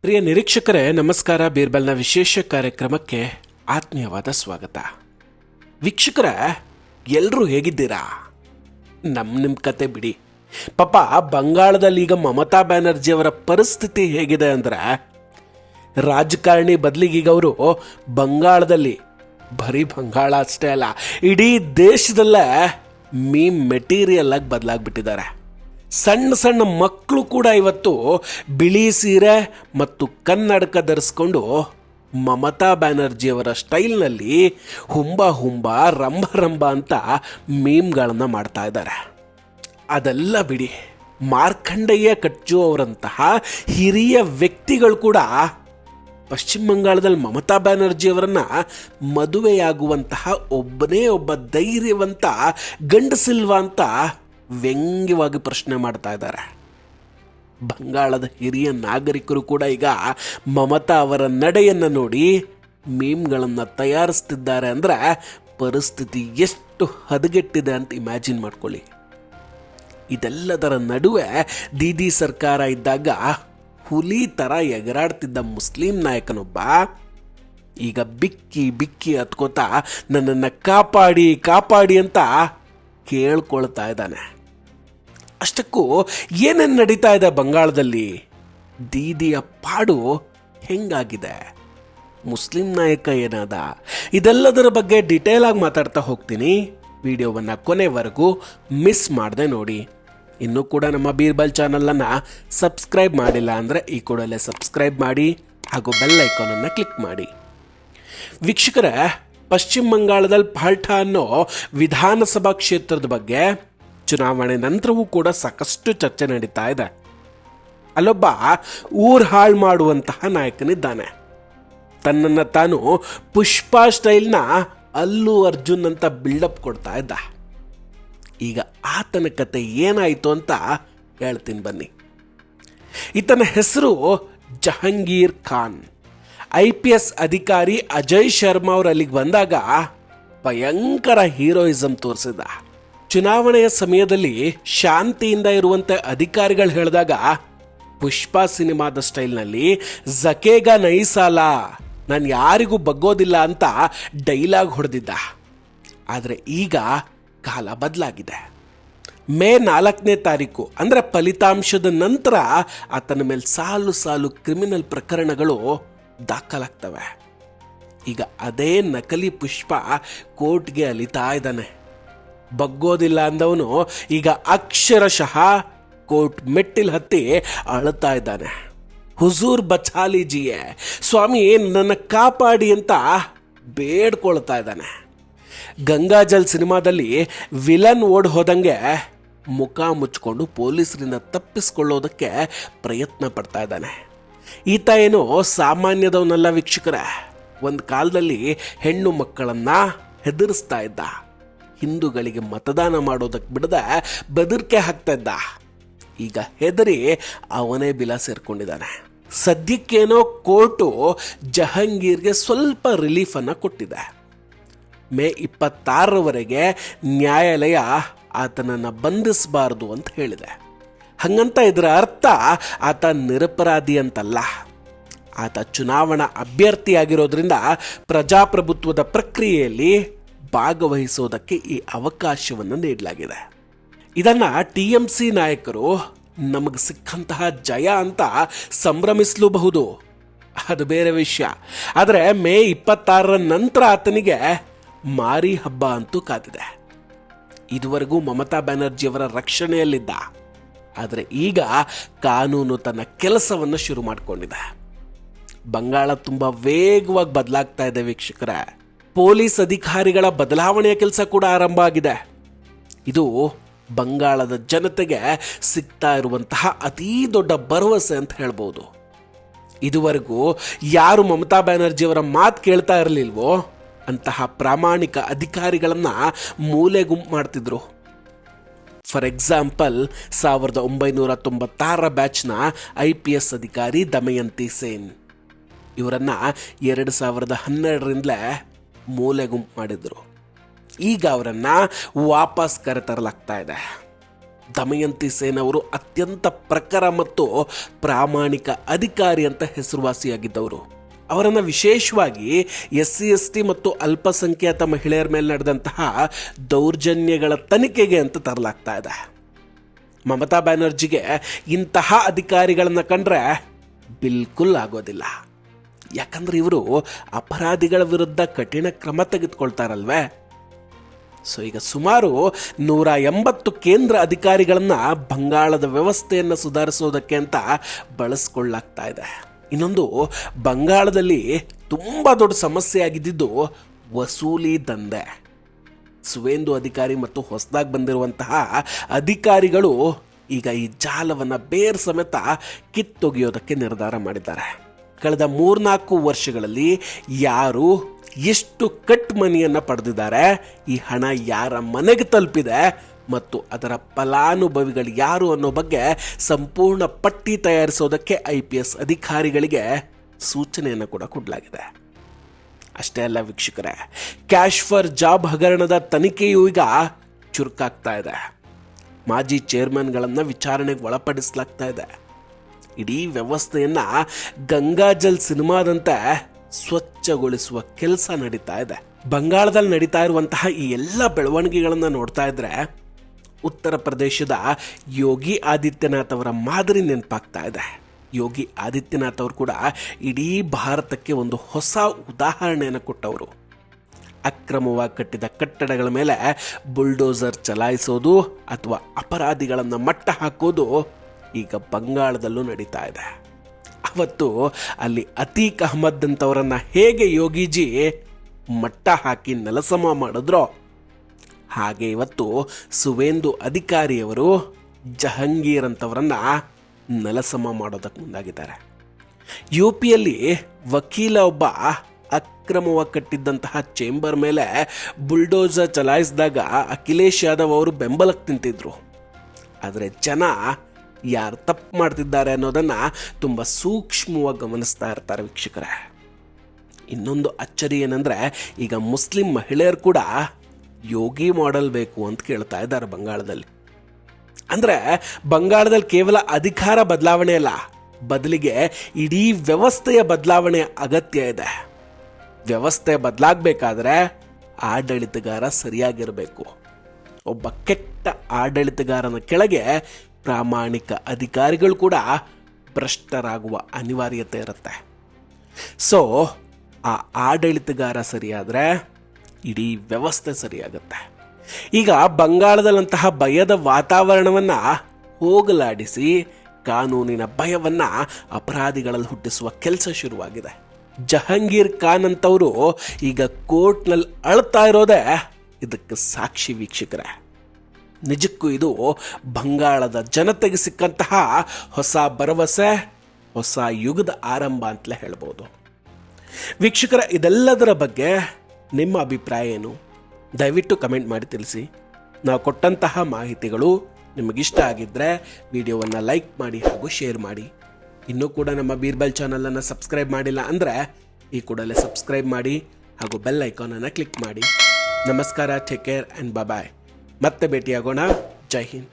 ಪ್ರಿಯ ನಿರೀಕ್ಷಕರೇ, ನಮಸ್ಕಾರ. ಬೀರ್ಬಲ್ನ ವಿಶೇಷ ಕಾರ್ಯಕ್ರಮಕ್ಕೆ ಆತ್ಮೀಯವಾದ ಸ್ವಾಗತ. ವೀಕ್ಷಕರೇ, ಎಲ್ಲರೂ ಹೇಗಿದ್ದೀರಾ? ನಿಮ್ಮ ಕತೆ ಬಿಡಿ. ಪಾಪ ಬಂಗಾಳದಲ್ಲಿ ಈಗ ಮಮತಾ ಬ್ಯಾನರ್ಜಿ ಅವರ ಪರಿಸ್ಥಿತಿ ಹೇಗಿದೆ ಅಂದರೆ, ರಾಜಕಾರಣಿ ಬದಲಿಗೆ ಈಗ ಅವರು ಬಂಗಾಳದಲ್ಲಿ, ಬರೀ ಬಂಗಾಳ ಅಷ್ಟೇ ಅಲ್ಲ, ಇಡೀ ದೇಶದಲ್ಲೇ ಮೀಮ್ ಮೆಟೀರಿಯಲ್ ಆಗಿ ಬದಲಾಗ್ಬಿಟ್ಟಿದ್ದಾರೆ. ಸಣ್ಣ ಸಣ್ಣ ಮಕ್ಕಳು ಕೂಡ ಇವತ್ತು ಬಿಳಿ ಸೀರೆ ಮತ್ತು ಕನ್ನಡಕ ಧರಿಸ್ಕೊಂಡು ಮಮತಾ ಬ್ಯಾನರ್ಜಿಯವರ ಸ್ಟೈಲ್ನಲ್ಲಿ ಹುಂಬ ರಂಭ ಅಂತ ಮೀಮ್ಗಳನ್ನು ಮಾಡ್ತಾ ಇದ್ದಾರೆ. ಅದೆಲ್ಲ ಬಿಡಿ, ಮಾರ್ಕಂಡಯ್ಯ ಕಚ್ಚು ಅವರಂತಹ ಹಿರಿಯ ವ್ಯಕ್ತಿಗಳು ಕೂಡ ಪಶ್ಚಿಮ ಬಂಗಾಳದಲ್ಲಿ ಮಮತಾ ಬ್ಯಾನರ್ಜಿಯವರನ್ನು ಮದುವೆಯಾಗುವಂತಹ ಒಬ್ಬನೇ ಒಬ್ಬ ಧೈರ್ಯವಂತ ಗಂಡಸಿಲ್ವಾ ಅಂತ ವ್ಯಂಗ್ಯವಾಗಿ ಪ್ರಶ್ನೆ ಮಾಡ್ತಾ ಇದ್ದಾರೆ. ಬಂಗಾಳದ ಹಿರಿಯ ನಾಗರಿಕರು ಕೂಡ ಈಗ ಮಮತಾ ಅವರ ನಡೆಯನ್ನು ನೋಡಿ ಮೀಮ್ಗಳನ್ನು ತಯಾರಿಸ್ತಿದ್ದಾರೆ ಅಂದರೆ ಪರಿಸ್ಥಿತಿ ಎಷ್ಟು ಹದಗೆಟ್ಟಿದೆ ಅಂತ ಇಮ್ಯಾಜಿನ್ ಮಾಡ್ಕೊಳ್ಳಿ. ಇದೆಲ್ಲದರ ನಡುವೆ ದೀದಿ ಸರ್ಕಾರ ಇದ್ದಾಗ ಹುಲಿ ಥರ ಎಗರಾಡ್ತಿದ್ದ ಮುಸ್ಲಿಂ ನಾಯಕನೊಬ್ಬ ಈಗ ಬಿಕ್ಕಿ ಹತ್ಕೋತಾ ನನ್ನನ್ನು ಕಾಪಾಡಿ ಅಂತ ಕೇಳ್ಕೊಳ್ತಾ ಇದ್ದಾನೆ. ಅಷ್ಟಕ್ಕೂ ಏನೇನು ನಡೀತಾ ಇದೆ ಬಂಗಾಳದಲ್ಲಿ? ದೀದಿಯ ಪಾಡು ಹೆಂಗಾಗಿದೆ? ಮುಸ್ಲಿಂ ನಾಯಕ ಏನಾದ? ಇದೆಲ್ಲದರ ಬಗ್ಗೆ ಡಿಟೇಲ್ ಆಗಿ ಮಾತಾಡ್ತಾ ಹೋಗ್ತೀನಿ. ವಿಡಿಯೋವನ್ನು ಕೊನೆವರೆಗೂ ಮಿಸ್ ಮಾಡದೆ ನೋಡಿ. ಇನ್ನೂ ಕೂಡ ನಮ್ಮ ಬೀರ್ಬಲ್ ಚಾನಲನ್ನು ಸಬ್ಸ್ಕ್ರೈಬ್ ಮಾಡಿಲ್ಲ ಅಂದರೆ ಈ ಕೂಡಲೇ ಸಬ್ಸ್ಕ್ರೈಬ್ ಮಾಡಿ ಹಾಗೂ ಬೆಲ್ ಐಕಾನನ್ನು ಕ್ಲಿಕ್ ಮಾಡಿ. ವೀಕ್ಷಕರೇ, ಪಶ್ಚಿಮ ಬಂಗಾಳದಲ್ಲಿ ಪಾಲ್ಟಾ ಅನ್ನೋ ವಿಧಾನಸಭಾ ಕ್ಷೇತ್ರದ ಬಗ್ಗೆ ಚುನಾವಣೆ ನಂತರವೂ ಕೂಡ ಸಾಕಷ್ಟು ಚರ್ಚೆ ನಡೀತಾ ಇದೆ. ಅಲ್ಲೊಬ್ಬ ಊರು ಹಾಳು ಮಾಡುವಂತಹ ನಾಯಕನಿದ್ದಾನೆ. ತನ್ನನ್ನು ತಾನು ಪುಷ್ಪಾ ಸ್ಟೈಲ್ನ ಅಲ್ಲು ಅರ್ಜುನ್ ಅಂತ ಬಿಲ್ಡಪ್ ಕೊಡ್ತಾ ಇದ್ದ. ಈಗ ಆತನ ಕತೆ ಏನಾಯಿತು ಅಂತ ಹೇಳ್ತೀನಿ ಬನ್ನಿ. ಈತನ ಹೆಸರು ಜಹಂಗೀರ್ ಖಾನ್. IPS ಅಧಿಕಾರಿ ಅಜಯ್ ಶರ್ಮಾ ಅವರು ಅಲ್ಲಿಗೆ ಬಂದಾಗ ಭಯಂಕರ ಹೀರೋಯಿಸಮ್ ತೋರಿಸಿದ. ಚುನಾವಣೆಯ ಸಮಯದಲ್ಲಿ ಶಾಂತಿಯಿಂದ ಇರುವಂತೆ ಅಧಿಕಾರಿಗಳು ಹೇಳಿದಾಗ ಪುಷ್ಪಾ ಸಿನಿಮಾದ ಸ್ಟೈಲ್ನಲ್ಲಿ ಜಕೇಗ ನೈಸಾಲ, ನಾನು ಯಾರಿಗೂ ಬಗ್ಗೋದಿಲ್ಲ ಅಂತ ಡೈಲಾಗ್ ಹೊಡೆದಿದ್ದ. ಆದರೆ ಈಗ ಕಾಲ ಬದಲಾಗಿದೆ. ಮೇ 4ನೇ ತಾರೀಕು ಅಂದರೆ ಫಲಿತಾಂಶದ ನಂತರ ಆತನ ಮೇಲೆ ಸಾಲು ಕ್ರಿಮಿನಲ್ ಪ್ರಕರಣಗಳು ದಾಖಲಾಗ್ತವೆ. ಈಗ ಅದೇ ನಕಲಿ ಪುಷ್ಪ ಕೋರ್ಟ್ಗೆ ಅಲಿತಾ ಇದ್ದಾನೆ. ಬಗ್ಗೋದಿಲ್ಲ ಅಂದವನು ಈಗ ಅಕ್ಷರಶಃ ಕೋರ್ಟ್ ಮೆಟ್ಟಿಲ್ ಹತ್ತಿ ಅಳುತ್ತಾ ಇದ್ದಾನೆ. ಹುಜೂರ್ ಬಚಾಲಿಜಿಯೇ, ಸ್ವಾಮಿ ನನ್ನ ಕಾಪಾಡಿ ಅಂತ ಬೇಡ್ಕೊಳ್ತಾ ಇದ್ದಾನೆ. ಗಂಗಾಜಲ್ ಸಿನಿಮಾದಲ್ಲಿ ವಿಲನ್ ಓಡ್ ಹೋದಂಗೆ ಮುಖ ಮುಚ್ಕೊಂಡು ಪೊಲೀಸರಿಂದ ತಪ್ಪಿಸ್ಕೊಳ್ಳೋದಕ್ಕೆ ಪ್ರಯತ್ನ ಪಡ್ತಾ ಇದ್ದಾನೆ. ಈತ ಏನೋ ಸಾಮಾನ್ಯದವನಲ್ಲ ವೀಕ್ಷಕರೇ. ಒಂದು ಕಾಲದಲ್ಲಿ ಹೆಣ್ಣು ಮಕ್ಕಳನ್ನು ಹೆದರಿಸ್ತಾ ಇದ್ದ. ಹಿಂದೂಗಳಿಗೆ ಮತದಾನ ಮಾಡೋದಕ್ಕೆ ಬಿಡದೆ ಬೆದರಿಕೆ ಹಾಕ್ತಾ ಇದ್ದ. ಈಗ ಹೆದರಿ ಅವನೇ ಬಿಲ ಸೇರ್ಕೊಂಡಿದ್ದಾನೆ. ಸದ್ಯಕ್ಕೇನೋ ಕೋರ್ಟು ಜಹಂಗೀರ್ಗೆ ಸ್ವಲ್ಪ ರಿಲೀಫನ್ನು ಕೊಟ್ಟಿದೆ. ಮೇ 26ರವರೆಗೆ ನ್ಯಾಯಾಲಯ ಆತನನ್ನು ಬಂಧಿಸಬಾರದು ಅಂತ ಹೇಳಿದೆ. ಹಂಗಂತ ಇದರ ಅರ್ಥ ಆತ ನಿರಪರಾಧಿ ಅಂತಲ್ಲ. ಆತ ಚುನಾವಣಾ ಅಭ್ಯರ್ಥಿಯಾಗಿರೋದ್ರಿಂದ ಪ್ರಜಾಪ್ರಭುತ್ವದ ಪ್ರಕ್ರಿಯೆಯಲ್ಲಿ ಭಾಗವಹಿಸೋದಕ್ಕೆ ಈ ಅವಕಾಶವನ್ನು ನೀಡಲಾಗಿದೆ. ಇದನ್ನು TMC ನಾಯಕರು ನಮಗೆ ಸಿಕ್ಕಂತಹ ಜಯ ಅಂತ ಸಂಭ್ರಮಿಸಲೂಬಹುದು, ಅದು ಬೇರೆ ವಿಷಯ. ಆದರೆ ಮೇ 26ರ ನಂತರ ಆತನಿಗೆ ಮಾರಿ ಹಬ್ಬ ಅಂತೂ ಕಾದಿದೆ. ಇದುವರೆಗೂ ಮಮತಾ ಬ್ಯಾನರ್ಜಿಯವರ ರಕ್ಷಣೆಯಲ್ಲಿದ್ದ. ಆದರೆ ಈಗ ಕಾನೂನು ತನ್ನ ಕೆಲಸವನ್ನು ಶುರು ಮಾಡಿಕೊಂಡಿದೆ. ಬಂಗಾಳ ತುಂಬ ವೇಗವಾಗಿ ಬದಲಾಗ್ತಾ ಇದೆ ವೀಕ್ಷಕರೇ. ಪೊಲೀಸ್ ಅಧಿಕಾರಿಗಳ ಬದಲಾವಣೆಯ ಕೆಲಸ ಕೂಡ ಆರಂಭ ಆಗಿದೆ. ಇದು ಬಂಗಾಳದ ಜನತೆಗೆ ಸಿಗ್ತಾ ಇರುವಂತಹ ಅತೀ ದೊಡ್ಡ ಭರವಸೆ ಅಂತ ಹೇಳ್ಬೋದು. ಇದುವರೆಗೂ ಯಾರು ಮಮತಾ ಬ್ಯಾನರ್ಜಿಯವರ ಮಾತು ಕೇಳ್ತಾ ಇರಲಿಲ್ವೋ ಅಂತಹ ಪ್ರಾಮಾಣಿಕ ಅಧಿಕಾರಿಗಳನ್ನು ಮೂಲೆ ಗುಂಪು ಮಾಡ್ತಿದ್ರು. ಫಾರ್ ಎಕ್ಸಾಂಪಲ್ 1996 ಬ್ಯಾಚ್ನ IPS ಅಧಿಕಾರಿ ದಮಯಂತಿ ಸೇನ್ ಇವರನ್ನು 2012ರಿಂದಲೇ ಮೂಲೆ ಗುಂಪು ಮಾಡಿದ್ರು. ಈಗ ಅವರನ್ನು ವಾಪಸ್ ಕರೆತರಲಾಗ್ತಾ ಇದೆ. ದಮಯಂತಿ ಸೇನ್ ಅವರು ಅತ್ಯಂತ ಪ್ರಖರ ಮತ್ತು ಪ್ರಾಮಾಣಿಕ ಅಧಿಕಾರಿ ಅಂತ ಹೆಸರುವಾಸಿಯಾಗಿದ್ದವರು. ಅವರನ್ನು ವಿಶೇಷವಾಗಿ SC/ST ಮತ್ತು ಅಲ್ಪಸಂಖ್ಯಾತ ಮಹಿಳೆಯರ ಮೇಲೆ ನಡೆದಂತಹ ದೌರ್ಜನ್ಯಗಳ ತನಿಖೆಗೆ ಅಂತ ತರಲಾಗ್ತಾ ಇದೆ. ಮಮತಾ ಬ್ಯಾನರ್ಜಿಗೆ ಇಂತಹ ಅಧಿಕಾರಿಗಳನ್ನು ಕಂಡ್ರೆ ಬಿಲ್ಕುಲ್ ಆಗೋದಿಲ್ಲ. ಯಾಕಂದ್ರೆ ಇವರು ಅಪರಾಧಿಗಳ ವಿರುದ್ಧ ಕಠಿಣ ಕ್ರಮ ತೆಗೆದುಕೊಳ್ತಾರಲ್ವೇ. ಸೊ ಈಗ ಸುಮಾರು 180 ಕೇಂದ್ರ ಅಧಿಕಾರಿಗಳನ್ನು ಬಂಗಾಳದ ವ್ಯವಸ್ಥೆಯನ್ನು ಸುಧಾರಿಸೋದಕ್ಕೆ ಅಂತ ಬಳಸ್ಕೊಳ್ಳಾಗ್ತಾ ಇದೆ. ಇನ್ನೊಂದು, ಬಂಗಾಳದಲ್ಲಿ ತುಂಬ ದೊಡ್ಡ ಸಮಸ್ಯೆ ಆಗಿದ್ದು ವಸೂಲಿ ದಂಧೆ. ಸುವೇಂದು ಅಧಿಕಾರಿ ಮತ್ತು ಹೊಸದಾಗಿ ಬಂದಿರುವಂತಹ ಅಧಿಕಾರಿಗಳು ಈಗ ಈ ಜಾಲವನ್ನು ಬೇರ್ ಸಮೇತ ಕಿತ್ತೊಗೆಯೋದಕ್ಕೆ ನಿರ್ಧಾರ ಮಾಡಿದ್ದಾರೆ. ಕಳೆದ 3-4 ವರ್ಷಗಳಲ್ಲಿ ಯಾರು ಎಷ್ಟು ಕಟ್ ಮನಿಯನ್ನು ಪಡೆದಿದ್ದಾರೆ, ಈ ಹಣ ಯಾರ ಮನೆಗೆ ತಲುಪಿದೆ ಮತ್ತು ಅದರ ಫಲಾನುಭವಿಗಳು ಯಾರು ಅನ್ನೋ ಬಗ್ಗೆ ಸಂಪೂರ್ಣ ಪಟ್ಟಿ ತಯಾರಿಸೋದಕ್ಕೆ IPS ಅಧಿಕಾರಿಗಳಿಗೆ ಸೂಚನೆಯನ್ನು ಕೂಡ ಕೊಡಲಾಗಿದೆ. ಅಷ್ಟೇ ಅಲ್ಲ ವೀಕ್ಷಕರೇ, ಕ್ಯಾಶ್ ಫಾರ್ ಜಾಬ್ ಹಗರಣದ ತನಿಖೆಯೂ ಈಗ ಚುರುಕಾಗ್ತಾ ಇದೆ. ಮಾಜಿ ಚೇರ್ಮನ್ಗಳನ್ನು ವಿಚಾರಣೆಗೆ ಒಳಪಡಿಸಲಾಗ್ತಾ ಇದೆ. ಇಡೀ ವ್ಯವಸ್ಥೆಯನ್ನ ಗಂಗಾಜಲ್ ಸಿನಿಮಾದಂತೆ ಸ್ವಚ್ಛಗೊಳಿಸುವ ಕೆಲಸ ನಡೀತಾ ಇದೆ. ಬಂಗಾಳದಲ್ಲಿ ನಡೀತಾ ಇರುವಂತಹ ಈ ಎಲ್ಲ ಬೆಳವಣಿಗೆಗಳನ್ನು ನೋಡ್ತಾ ಇದ್ರೆ ಉತ್ತರ ಪ್ರದೇಶದ ಯೋಗಿ ಆದಿತ್ಯನಾಥ್ ಅವರ ಮಾದರಿ ನೆನಪಾಗ್ತಾ ಇದೆ. ಯೋಗಿ ಆದಿತ್ಯನಾಥ್ ಅವರು ಕೂಡ ಇಡೀ ಭಾರತಕ್ಕೆ ಒಂದು ಹೊಸ ಉದಾಹರಣೆಯನ್ನು ಕೊಟ್ಟವರು. ಅಕ್ರಮವಾಗಿ ಕಟ್ಟಿದ ಕಟ್ಟಡಗಳ ಮೇಲೆ ಬುಲ್ಡೋಸರ್ ಚಲಾಯಿಸೋದು ಅಥವಾ ಅಪರಾಧಿಗಳನ್ನು ಮಟ್ಟ ಹಾಕೋದು ಈಗ ಬಂಗಾಳದಲ್ಲೂ ನಡೀತಾ ಇದೆ. ಅವತ್ತು ಅಲ್ಲಿ ಅತೀಕ್ ಅಹಮದ್ ಅಂತವರನ್ನು ಹೇಗೆ ಯೋಗಿಜಿ ಮಟ್ಟ ಹಾಕಿ ನೆಲಸಮ ಮಾಡಿದ್ರೋ ಹಾಗೆ ಇವತ್ತು ಸುವೇಂದು ಅಧಿಕಾರಿಯವರು ಜಹಂಗೀರ್ ಅಂತವರನ್ನು ನೆಲಸಮ ಮಾಡೋದಕ್ಕೆ ಮುಂದಾಗಿದ್ದಾರೆ. UPಯಲ್ಲಿ ವಕೀಲ ಒಬ್ಬ ಅಕ್ರಮವಾಗಿ ಕಟ್ಟಿದ್ದಂತಹ ಚೇಂಬರ್ ಮೇಲೆ ಬುಲ್ಡೋಸರ್ ಚಲಾಯಿಸಿದಾಗ ಅಖಿಲೇಶ್ ಯಾದವ್ ಅವರು ಬೆಂಬಲಕ್ಕೆ ನಿಂತಿದ್ರು. ಆದರೆ ಜನ ಯಾರು ತಪ್ಪು ಮಾಡ್ತಿದ್ದಾರೆ ಅನ್ನೋದನ್ನು ತುಂಬ ಸೂಕ್ಷ್ಮವಾಗಿ ಗಮನಿಸ್ತಾ ಇರ್ತಾರೆ ವೀಕ್ಷಕರೇ. ಇನ್ನೊಂದು ಅಚ್ಚರಿ ಏನಂದರೆ, ಈಗ ಮುಸ್ಲಿಂ ಮಹಿಳೆಯರು ಕೂಡ ಯೋಗಿ ಮಾಡೆಲ್ ಬೇಕು ಅಂತ ಕೇಳ್ತಾ ಇದ್ದಾರೆ ಬಂಗಾಳದಲ್ಲಿ. ಅಂದರೆ ಬಂಗಾಳದಲ್ಲಿ ಕೇವಲ ಅಧಿಕಾರ ಬದಲಾವಣೆ ಅಲ್ಲ, ಬದಲಿಗೆ ಇಡೀ ವ್ಯವಸ್ಥೆಯ ಬದಲಾವಣೆ ಅಗತ್ಯ ಇದೆ. ವ್ಯವಸ್ಥೆ ಬದಲಾಗಬೇಕಾದ್ರೆ ಆಡಳಿತಗಾರ ಸರಿಯಾಗಿರಬೇಕು. ಒಬ್ಬ ಕೆಟ್ಟ ಆಡಳಿತಗಾರನ ಕೆಳಗೆ ಪ್ರಾಮಾಣಿಕ ಅಧಿಕಾರಿಗಳು ಕೂಡ ಭ್ರಷ್ಟರಾಗುವ ಅನಿವಾರ್ಯತೆ ಇರುತ್ತೆ. ಸೊ ಆ ಆಡಳಿತಗಾರ ಸರಿಯಾದರೆ ಇಡೀ ವ್ಯವಸ್ಥೆ ಸರಿಯಾಗುತ್ತೆ. ಈಗ ಬಂಗಾಳದಲ್ಲಂತಹ ಭಯದ ವಾತಾವರಣವನ್ನು ಹೋಗಲಾಡಿಸಿ ಕಾನೂನಿನ ಭಯವನ್ನು ಅಪರಾಧಿಗಳಲ್ಲಿ ಹುಟ್ಟಿಸುವ ಕೆಲಸ ಶುರುವಾಗಿದೆ. ಜಹಂಗೀರ್ ಖಾನ್ ಅಂತವರು ಈಗ ಕೋರ್ಟ್ನಲ್ಲಿ ಅಳ್ತಾ ಇರೋದೇ ಇದಕ್ಕೆ ಸಾಕ್ಷಿ ವೀಕ್ಷಕರೇ. ನಿಜಕ್ಕೂ ಇದು ಬಂಗಾಳದ ಜನತೆಗೆ ಸಿಕ್ಕಂತಹ ಹೊಸ ಭರವಸೆ, ಹೊಸ ಯುಗದ ಆರಂಭ ಅಂತಲೇ ಹೇಳ್ಬೋದು. ವೀಕ್ಷಕರ, ಇದೆಲ್ಲದರ ಬಗ್ಗೆ ನಿಮ್ಮ ಅಭಿಪ್ರಾಯ ಏನು? ದಯವಿಟ್ಟು ಕಮೆಂಟ್ ಮಾಡಿ ತಿಳಿಸಿ. ನಾವು ಕೊಟ್ಟಂತಹ ಮಾಹಿತಿಗಳು ನಿಮಗಿಷ್ಟ ಆಗಿದ್ದರೆ ವಿಡಿಯೋವನ್ನು ಲೈಕ್ ಮಾಡಿ ಹಾಗೂ ಶೇರ್ ಮಾಡಿ. ಇನ್ನೂ ಕೂಡ ನಮ್ಮ ಬೀರ್ಬಲ್ ಚಾನಲನ್ನು ಸಬ್ಸ್ಕ್ರೈಬ್ ಮಾಡಿಲ್ಲ ಅಂದರೆ ಈ ಕೂಡಲೇ ಸಬ್ಸ್ಕ್ರೈಬ್ ಮಾಡಿ ಹಾಗೂ ಬೆಲ್ ಐಕಾನನ್ನು ಕ್ಲಿಕ್ ಮಾಡಿ. ನಮಸ್ಕಾರ, ಟೇಕ್ ಕೇರ್ ಆ್ಯಂಡ್ ಬಾಯ್. ಮತ್ತೆ ಭೇಟಿಯಾಗೋಣ. ಜೈ ಹಿಂದ್.